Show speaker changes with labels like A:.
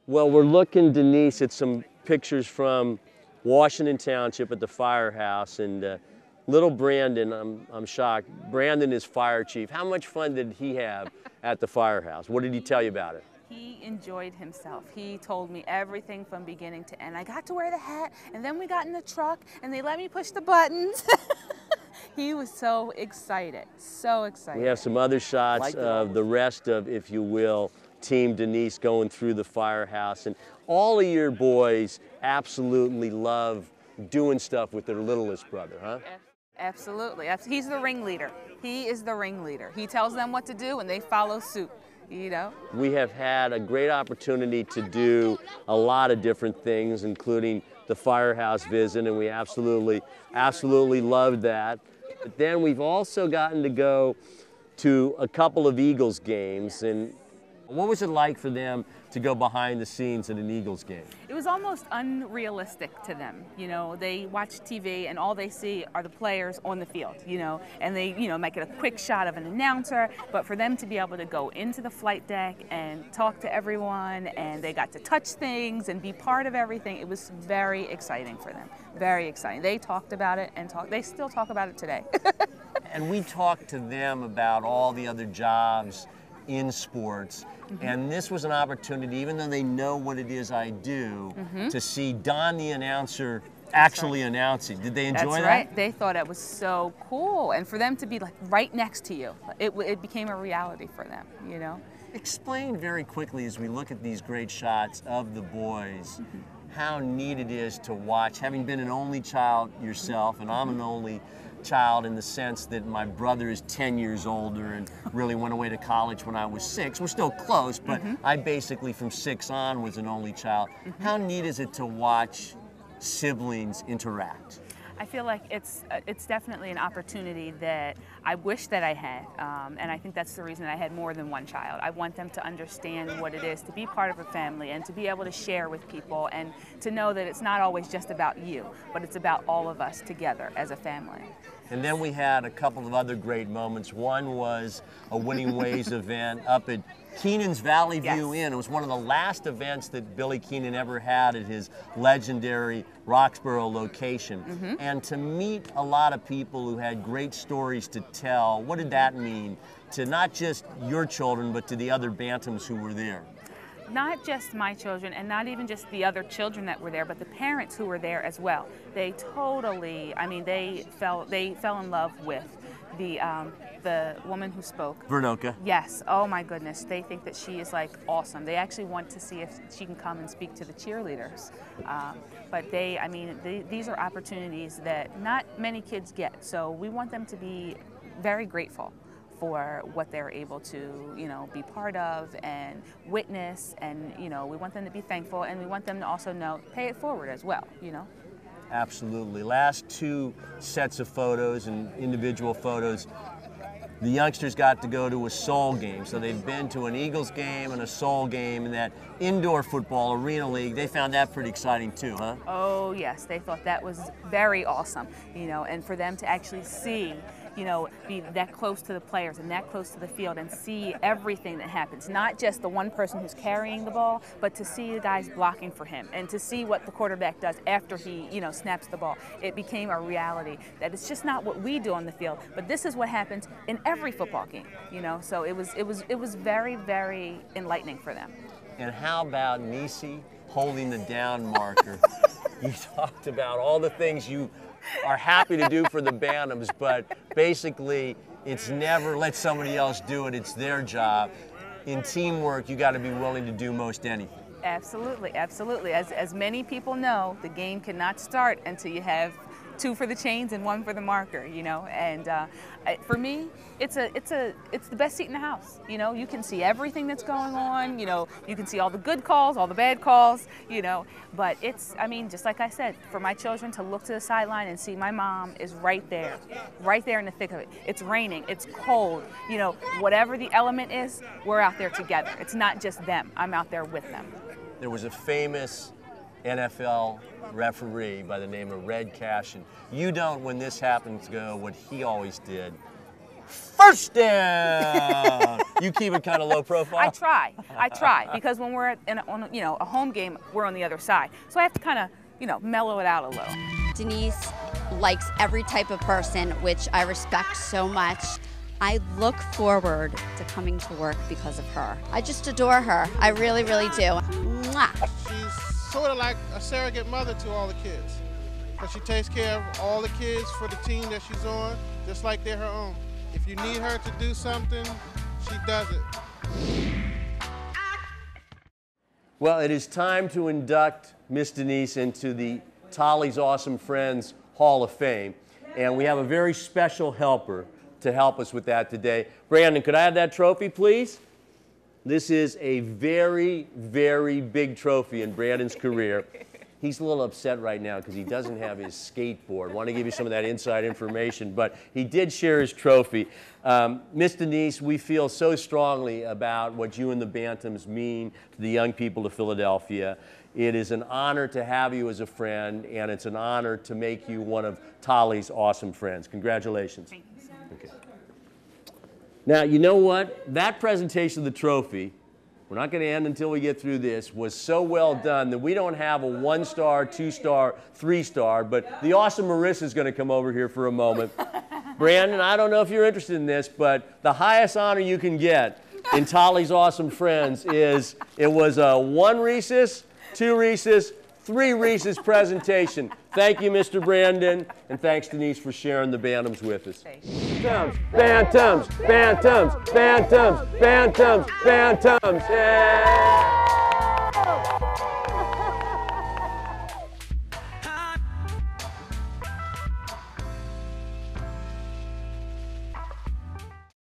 A: Well, we're looking, Denise, at some pictures from Washington Township at the firehouse, and little Brandon, I'm shocked. Brandon is fire chief. How much fun did he have at the firehouse? What did he tell you about it?
B: He enjoyed himself. He told me everything from beginning to end. I got to wear the hat, and then we got in the truck, and they let me push the buttons. He was so excited, so excited.
A: We have some other shots of the rest of, if you will, Team Denise going through the firehouse. And all of your boys absolutely love doing stuff with their littlest brother, huh?
B: Absolutely. He's the ringleader. He is the ringleader. He tells them what to do, and they follow suit. You know?
A: We have had a great opportunity to do a lot of different things, including the firehouse visit, and we absolutely loved that. But then we've also gotten to go to a couple of Eagles games. And what was it like for them to go behind the scenes at an Eagles game?
B: It was almost unrealistic to them. You know, they watch TV and all they see are the players on the field, you know, and they, you know, might get a quick shot of an announcer, but for them to be able to go into the flight deck and talk to everyone, and they got to touch things and be part of everything, it was very exciting for them. Very exciting. They talked about it and they still talk about it today.
A: And we talked to them about all the other jobs in sports. And this was an opportunity, even though they know what it is I do, to see Don the announcer actually announcing. Did they enjoy that?
B: That's right. They thought it was so cool. And for them to be like right next to you, it became a reality for them, you know?
A: Explain very quickly, as we look at these great shots of the boys, how neat it is to watch, having been an only child yourself, and I'm an only child in the sense that my brother is 10 years older and really went away to college when I was 6. We're still close, but I basically from 6 on was an only child. How neat is it to watch siblings interact?
B: I feel like it's definitely an opportunity that I wish that I had, and I think that's the reason I had more than one child. I want them to understand what it is to be part of a family and to be able to share with people and to know that it's not always just about you, but it's about all of us together as a family.
A: And then we had a couple of other great moments. One was a Winning Ways event up at Keenan's Valley View Inn. It was one of the last events that Billy Keenan ever had at his legendary Roxborough location. And to meet a lot of people who had great stories to tell, what did that mean to not just your children, but to the other Bantams who were there?
B: Not just my children, and not even just the other children that were there, but the parents who were there as well. They totally, I mean, they fell in love with the woman who spoke.
A: Vernoka.
B: Yes. Oh my goodness. They think that she is like awesome. They actually want to see if she can come and speak to the cheerleaders. But I mean, these are opportunities that not many kids get. So we want them to be very grateful for what they're able to, you know, be part of and witness, and, you know, we want them to be thankful, and we want them to also know, pay it forward as well, you know?
A: Absolutely. Last 2 sets of photos and individual photos, the youngsters got to go to a Soul game. So they've been to an Eagles game and a Soul game, and that indoor football arena league, they found that pretty exciting too, huh?
B: Oh yes, they thought that was very awesome, you know, and for them to actually see, you know, be that close to the players and that close to the field and see everything that happens, not just the one person who's carrying the ball, but to see the guys blocking for him and to see what the quarterback does after he, you know, snaps the ball. It became a reality that it's just not what we do on the field, but this is what happens in every football game, you know. So it was very, very enlightening for them.
A: And how about Nisi holding the down marker? You talked about all the things you are happy to do for the Bantams, but basically it's never let somebody else do it, it's their job. In teamwork, you got to be willing to do most anything.
B: Absolutely, absolutely. As many people know, the game cannot start until you have 2 for the chains and 1 for the marker, you know. And for me, it's the best seat in the house. You know, you can see everything that's going on. You know, you can see all the good calls, all the bad calls. You know, but I mean, just like I said, for my children to look to the sideline and see my mom is right there in the thick of it. It's raining, it's cold. You know, whatever the element is, we're out there together. It's not just them. I'm out there with them.
A: There was a famous NFL referee by the name of Red Cashin. You don't, when this happens, go what he always did. First down! You keep it kind of low profile?
B: I try, because when we're on a home game, we're on the other side. So I have to kind of, mellow it out a little.
C: Denise likes every type of person, which I respect so much. I look forward to coming to work because of her. I just adore her. I really, really do. Mwah.
D: She's sort of like a surrogate mother to all the kids. Because she takes care of all the kids for the team that she's on, just like they're her own. If you need her to do something, she does it.
A: Well, it is time to induct Miss Denise into the Tolly's Awesome Friends Hall of Fame. And we have a very special helper to help us with that today. Brandon, could I have that trophy, please? This is a very, very big trophy in Brandon's career. He's a little upset right now because he doesn't have his skateboard. I want to give you some of that inside information, but he did share his trophy. Miss Denise, we feel so strongly about what you and the Bantams mean to the young people of Philadelphia. It is an honor to have you as a friend, and it's an honor to make you one of Tolly's awesome friends. Congratulations.
B: Thank you so much.
A: Okay. Now, you know what? That presentation of the trophy, we're not going to end until we get through this, was so well done that we don't have a 1-star, 2-star, 3-star, but the awesome Marissa is going to come over here for a moment. Brandon, I don't know if you're interested in this, but the highest honor you can get in Tolly's Awesome Friends is, it was a 1 Reese's, 2 Reese's, 3 Reese's presentation. Thank you, Mr. Brandon, and thanks, Denise, for sharing the Bantams with us. Bantams, Bantams, Bantams, Bantams, Bantams, Bantams, yeah!